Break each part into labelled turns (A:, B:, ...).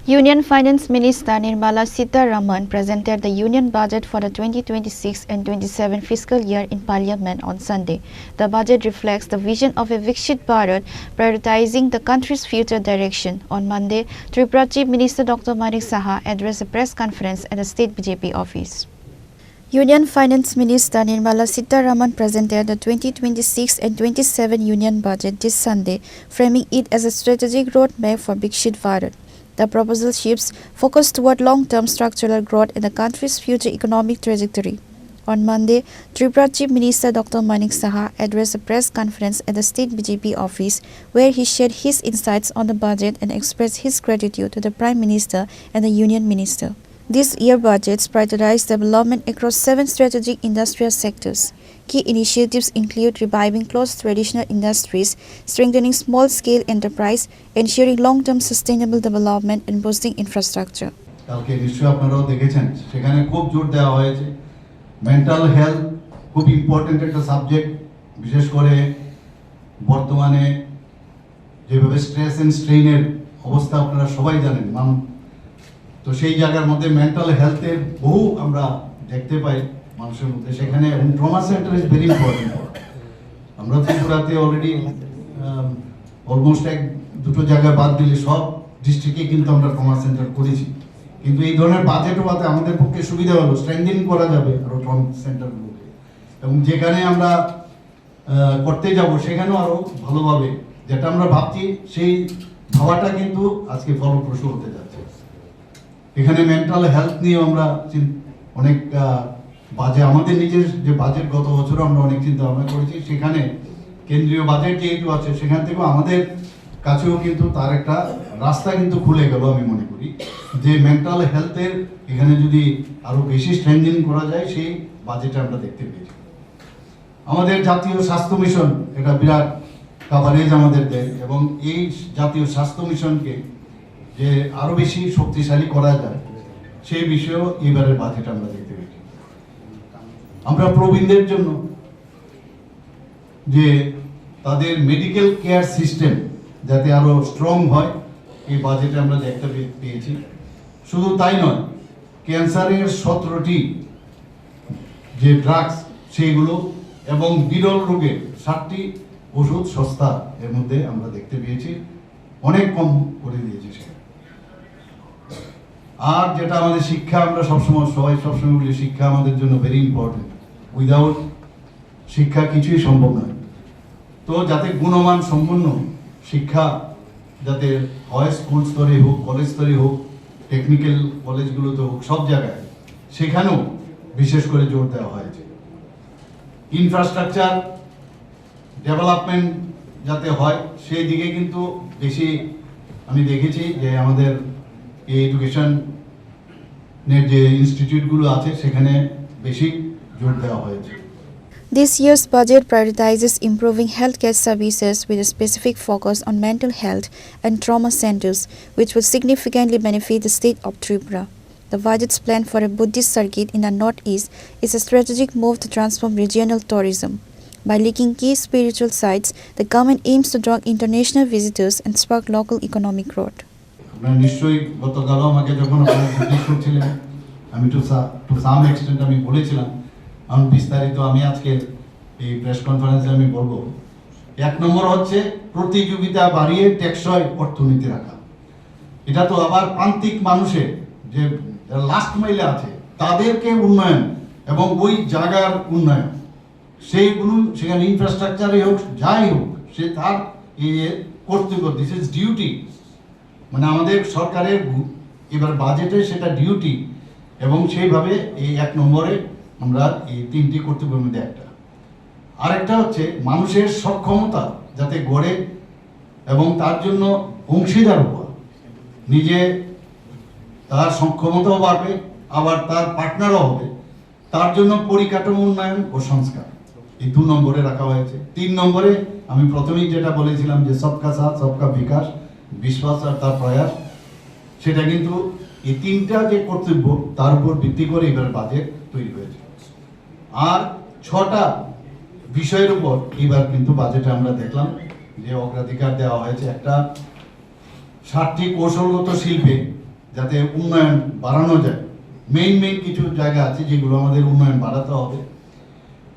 A: Union Finance Minister Nirmala Sitharaman presented the Union Budget for the 2026 and 27 fiscal year in Parliament on Sunday. The budget reflects the vision of a Viksit Bharat, prioritizing the country's future direction. On Monday, Tripura Chief Minister Dr. Manik Saha addressed a press conference at the State BJP office. Union Finance Minister Nirmala Sitharaman presented the 2026 and 27 Union Budget this Sunday, framing it as a strategic roadmap for Viksit Bharat. The proposal shifts focus toward long-term structural growth and the country's future economic trajectory. On Monday, Tripura Chief Minister Dr. Manik Saha addressed a press conference at the State BJP office where he shared his insights on the budget and expressed his gratitude to the Prime Minister and the Union Minister. This year's budgets prioritize development across 7 strategic industrial sectors. Key initiatives include reviving closed traditional industries, strengthening small-scale enterprise, ensuring long-term sustainable development and boosting infrastructure.
B: কালকে নিশ্চয়ই আপনারাও দেখেছেন সেখানে খুব জোর দেওয়া হয়েছে mental health খুব ইম্পর্টেন্ট একটা সাবজেক্ট বিশেষ করে বর্তমানে যেভাবে স্ট্রেস এন্ড স্ট্রেইনের অবস্থা আপনারা সবাই জানেন তো সেই জায়গার মধ্যে মেন্টাল হেলথের বহু আমরা দেখতে পাই মানুষের মধ্যে সেখানে trauma centre is very important আমরা ত্রিপুরাতে অলরেডি অলমোস্ট দুটো জায়গায় বাদ দিলে সব ডিস্ট্রিক্টে কিন্তু আমরা ট্রমা সেন্টার করেছি কিন্তু এই ধরনের বাজেটও পাতে আমাদের পক্ষে সুবিধা হলো স্ট্রেংথেনিং করা যাবে আরো ট্রমা সেন্টারগুলোকে এবং যেখানে আমরা করতে যাব সেখানেও আরো ভালোভাবে যেটা আমরা ভাবছি সেই ভাবাটা কিন্তু আজকে ফলপ্রসূ হতে যাচ্ছে এখানে মেন্টাল হেলথ নিয়ে আমরা অনেক বাজেট আমাদের নিজের যে বাজেট গত বছর আমরা অনেক চিন্তা ভাবনা করেছি সেখানে কেন্দ্রীয় বাজেট যেহেতু আছে সেখান থেকেও আমাদের কাছেও কিন্তু তার একটা রাস্তা কিন্তু খুলে গেল আমি মনে করি যে মেন্টাল হেলথের এখানে যদি আরো বেশি স্ট্রেংথেনিং করা যায় সেই বাজেটে আমরা দেখতে পেয়েছি আমাদের জাতীয় স্বাস্থ্য মিশন এটা বিরাট কভারেজ আমাদের দেয় এবং এই জাতীয় স্বাস্থ্য মিশনকে যে আরো বেশি শক্তিশালী করা যায় সেই বিষয়েও এবারের বাজেট আমরা দেখতে পেয়েছি আমরা প্রবীণদের জন্য যে তাদের মেডিকেল কেয়ার সিস্টেম যাতে আরো স্ট্রং হয় এই বাজেটে আমরা দেখতে পেয়েছি শুধু তাই নয় ক্যান্সারের 17টি যে ড্রাগস সেইগুলো এবং বিরল রোগের 60টি ওষুধ সস্তা এর মধ্যে আমরা দেখতে পেয়েছি অনেক কম করে দিয়েছে সেটা আর যেটা আমাদের শিক্ষা আমরা সবসময় বলি শিক্ষা আমাদের জন্য ভেরি ইম্পর্টেন্ট উইদাউট শিক্ষা কিছুই সম্ভব নয় তো যাতে গুণমান সম্পন্ন শিক্ষা যাতে হয় স্কুল স্তরে হোক কলেজ স্তরে হোক টেকনিক্যাল কলেজগুলোতে হোক সব জায়গায় সেখানেও বিশেষ করে জোর দেওয়া হয়েছে ইনফ্রাস্ট্রাকচার ডেভেলপমেন্ট যাতে হয় সেই দিকে কিন্তু বেশি আমি দেখেছি যে আমাদের এই এডুকেশনের যে ইনস্টিটিউটগুলো আছে সেখানে বেশি জোর দেওয়া হয়েছে
A: This year's budget prioritizes improving healthcare services with a specific focus on mental health and trauma centers, which will significantly benefit the state of Tripura. The budget's plan for a Buddhist circuit in the northeast is a strategic move to transform regional tourism. By linking key spiritual sites, the government aims to draw international visitors and spark local economic growth.
B: আপনারা নিশ্চয়ই গতকাল আমাকে যখন আপনারা জিজ্ঞেস করছিলেন আমি to some extent আমি বলেছিলাম আমি বিস্তারিত আমি আজকে এই প্রেস কনফারেন্সে আমি বলবো 1 নম্বর হচ্ছে প্রতিযোগিতা বাড়িয়ে টেকসই অর্থনীতি রাখা এটা তো আবার প্রান্তিক মানুষের যে লাস্ট মাইলে আছে তাদেরকে উন্নয়ন এবং ওই জায়গার উন্নয়ন সেইগুলো সেখানে ইনফ্রাস্ট্রাকচারই হোক যাই হোক সে তার কর্তব্য দিস ইজ ডিউটি মানে আমাদের সরকারের এবার বাজেটে সেটা ডিউটি এবং সেইভাবে এই 1 নম্বরে আমরা এই 3টি কর্তব্যের মধ্যে একটা আরেকটা হচ্ছে মানুষের সক্ষমতা যাতে গড়ে এবং তার জন্য অংশীদার হওয়া নিজে তার সক্ষমতাও বাড়বে আবার তার পার্টনারও হবে তার জন্য পরিকাঠামো উন্নয়ন ও সংস্কার এই 2 নম্বরে রাখা হয়েছে 3 নম্বরে আমি প্রথমেই যেটা বলেছিলাম যে সবকা সাথ সবকা বিকাশ বিশ্বাস আর তার প্রয়াস সেটা কিন্তু এই 3টা যে কর্তব্য তার উপর ভিত্তি করে এবার বাজেট তৈরি হয়েছে আর 6টা বিষয়ের উপর এবার কিন্তু বাজেটে আমরা দেখলাম যে অগ্রাধিকার দেওয়া হয়েছে একটা 60টি কৌশলগত শিল্পে যাতে উন্নয়ন বাড়ানো যায়। মেইন কিছু জায়গা আছে যেগুলো আমাদের উন্নয়ন বাড়াতে হবে।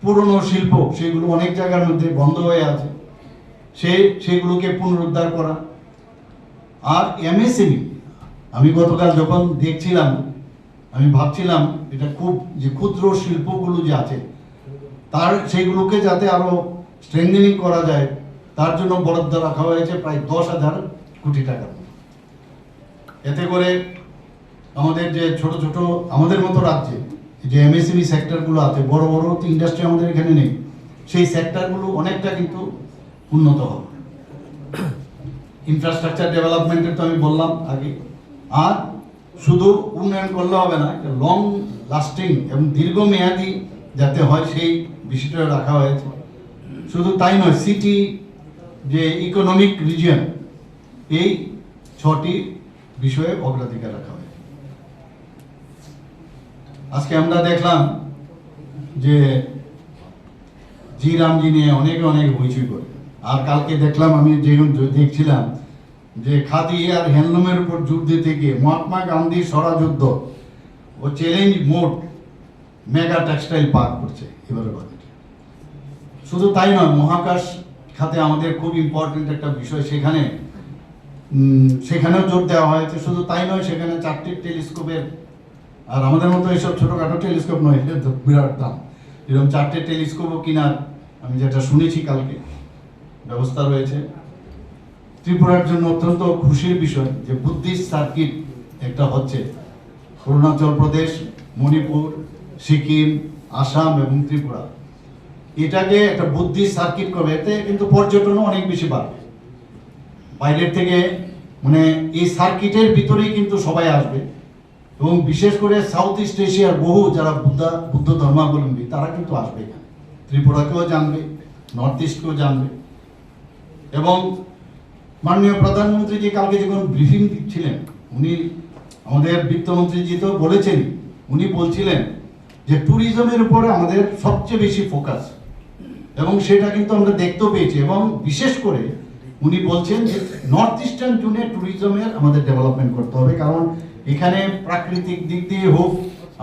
B: পুরনো শিল্প সেগুলো অনেক জায়গার মধ্যে বন্ধ হয়ে আছে, সেগুলোকে পুনরুদ্ধার করা। আর এমএসএমই, আমি গতকাল যখন দেখছিলাম আমি ভাবছিলাম এটা খুব যে ক্ষুদ্র শিল্পগুলো যে আছে সেইগুলোকে যাতে আরো স্ট্রেংথেনিং করা যায়, তার জন্য বরাদ্দ রাখা হয়েছে প্রায় 10,000 কোটি টাকা। এতে করে আমাদের যে ছোট ছোট আমাদের মতো রাজ্যে যে এমএসএমই সেক্টরগুলো আছে, বড় বড় তো ইন্ডাস্ট্রি আমাদের এখানে নেই, সেই সেক্টরগুলো অনেকটা কিন্তু উন্নত হবে। ইনফ্রাস্ট্রাকচার ডেভেলপমেন্টের তো আমি বললাম আগে। আর শুধু উন্নয়ন করলে হবে না, লং লাস্টিং এবং দীর্ঘমেয়াদী যাতে হয় সেই বিষয়টা রাখা হয়েছে। শুধু তাই নয়, সিটি যে ইকোনমিক রিজিয়ন, এই 6টি বিষয়ে অগ্রাধিকার রাখা হয়েছে। আজকে আমরা দেখলাম যে জি রামজি নিয়ে অনেক হইচই করে। আর কালকে দেখলাম আমি দেখছিলাম যে খাদি আর হ্যান্ডলুমের উপর জোর দিতে গিয়ে মহাত্মা গান্ধীর স্বরাযুদ্ধ ও challenge mode mega textile park করছে এবারে বাজেটে। শুধু তাই নয়, মহাকাশ খাতে আমাদের খুব ইম্পর্টেন্ট একটা বিষয়, সেখানেও জোর দেওয়া হয়েছে। শুধু তাই নয়, সেখানে 4টি টেলিস্কোপের, আর আমাদের মতো এইসব ছোটখাটো টেলিস্কোপ নয়, এটা তো বিরাট দাম, এরকম 4টে টেলিস্কোপও কিনার আমি যেটা শুনেছি কালকে ব্যবস্থা রয়েছে। ত্রিপুরার জন্য অত্যন্ত খুশির বিষয় যে বুদ্ধিস্ট সার্কিট একটা হচ্ছে অরুণাচল প্রদেশ, মণিপুর, সিকিম, আসাম এবং ত্রিপুরা। এটাকে একটা বুদ্ধিস্ট সার্কিট করবে, এতে কিন্তু পর্যটনও অনেক বেশি বাড়বে। বাইরের থেকে মানে এই সার্কিটের ভিতরেই কিন্তু সবাই আসবে, এবং বিশেষ করে সাউথ ইস্ট এশিয়ার বহু যারা বুদ্ধ ধর্মাবলম্বী তারা কিন্তু আসবে এখানে। ত্রিপুরাকেও জানবে, নর্থ ইস্টকেও জানবে। এবং মাননীয় প্রধানমন্ত্রীজি কালকে যখন ব্রিফিং দিচ্ছিলেন, উনি আমাদের বিত্তমন্ত্রীজি তো বলেছেন, উনি বলছিলেন যে ট্যুরিজমের উপরে আমাদের সবচেয়ে বেশি ফোকাস, এবং সেটা কিন্তু আমরা দেখতেও পেয়েছি। এবং বিশেষ করে উনি বলছেন যে নর্থ ইস্টার্ন জোনে ট্যুরিজমের আমাদের ডেভেলপমেন্ট করতে হবে, কারণ এখানে প্রাকৃতিক দিক দিয়ে হোক,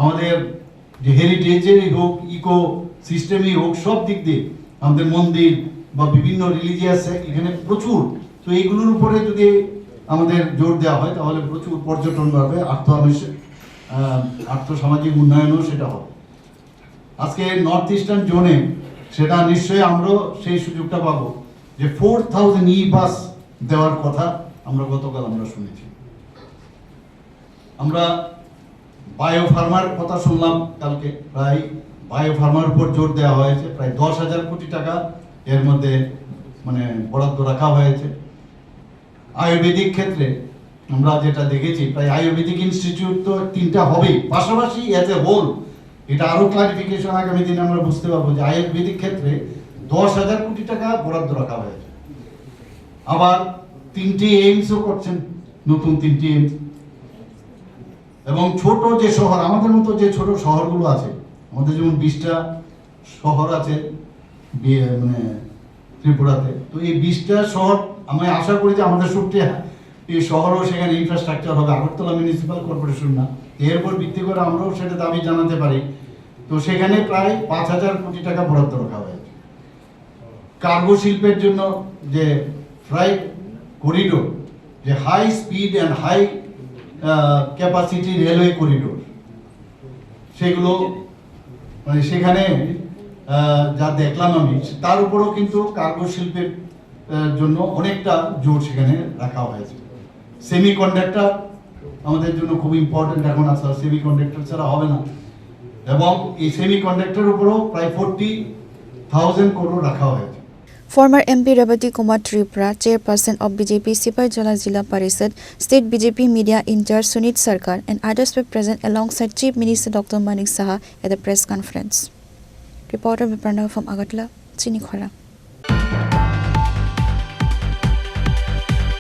B: আমাদের যে হেরিটেজেরই হোক, ইকো সিস্টেমই হোক, সব দিক দিয়ে আমাদের মন্দির বা বিভিন্ন রিলিজিয়াস এখানে প্রচুর। তো এইগুলোর উপরে যদি আমাদের জোর দেওয়া হয় তাহলে প্রচুর পর্যটন বাড়বে, আর্থসামাজিক উন্নয়নও সেটা হবে। আজকে নর্থ ইস্টার্ন জোনে সেটা নিশ্চয়ই আমরাও সেই সুযোগটা পাবো যে 4,000 ই-বাস দেওয়ার কথা আমরা গতকাল শুনেছি। আমরা বায়োফার্মার কথা শুনলাম কালকে, প্রায় বায়োফার্মার উপর জোর দেওয়া হয়েছে, প্রায় 10,000 কোটি টাকা এর মধ্যে মানে বরাদ্দ রাখা হয়েছে। আয়ুর্বেদিক ক্ষেত্রে আমরা যেটা দেখেছি, প্রায় আয়ুর্বেদিক ইনস্টিটিউট তো 3টা হবেই, পাশাপাশি এজ এ হোল এটা আরো ক্লারিফিকেশন আগামী দিনে আমরা বুঝতে পারবো যে আয়ুর্বেদিক ক্ষেত্রে 10,000 কোটি টাকা বরাদ্দ রাখা হয়েছে। আবার 3টি এইমসও করছেন, নতুন 3টি এইমস। এবং ছোট যে শহর, আমাদের মতো যে ছোট শহরগুলো আছে, আমাদের যেমন 20টা শহর আছে মানে ত্রিপুরাতে, তো এই 20টা শহর আমি আশা করি যে আমাদের সবটি এই শহরও সেখানে ইনফ্রাস্ট্রাকচার হবে, আগরতলা মিউনিসিপ্যাল কর্পোরেশন না, এর উপর ভিত্তি করে আমরাও সেটা দাবি জানাতে পারি। তো সেখানে প্রায় 5,000 কোটি টাকা বরাদ্দ রাখা হয়েছে। কার্গো শিল্পের জন্য যে ফ্রাইট করিডোর, যে high speed and high capacity railway corridor, সেগুলো মানে সেখানে যা দেখলাম আমি, তার উপরও কিন্তু কার্গো শিল্পের জন্য অনেকটা জোর সেখানে রাখা হয়েছে। সেমি কন্ডাক্টর আমাদের জন্য খুব ইম্পর্টেন্ট এখন আছে, সেমি কন্ডাক্টর ছাড়া হবে না। এবং এই সেমি কন্ডাক্টর উপরও প্রায় 40,000 crore রাখা হয়েছে।
A: Former MP Revati Kumar Tripura, chairperson of BJP Sipaijola Jila Parishad, State BJP Media in-charge Sunit Sarkar and others were present alongside Chief Minister Dr. Manik Saha at the press conference. Reporter Viprana from Agartala, Chinikhara.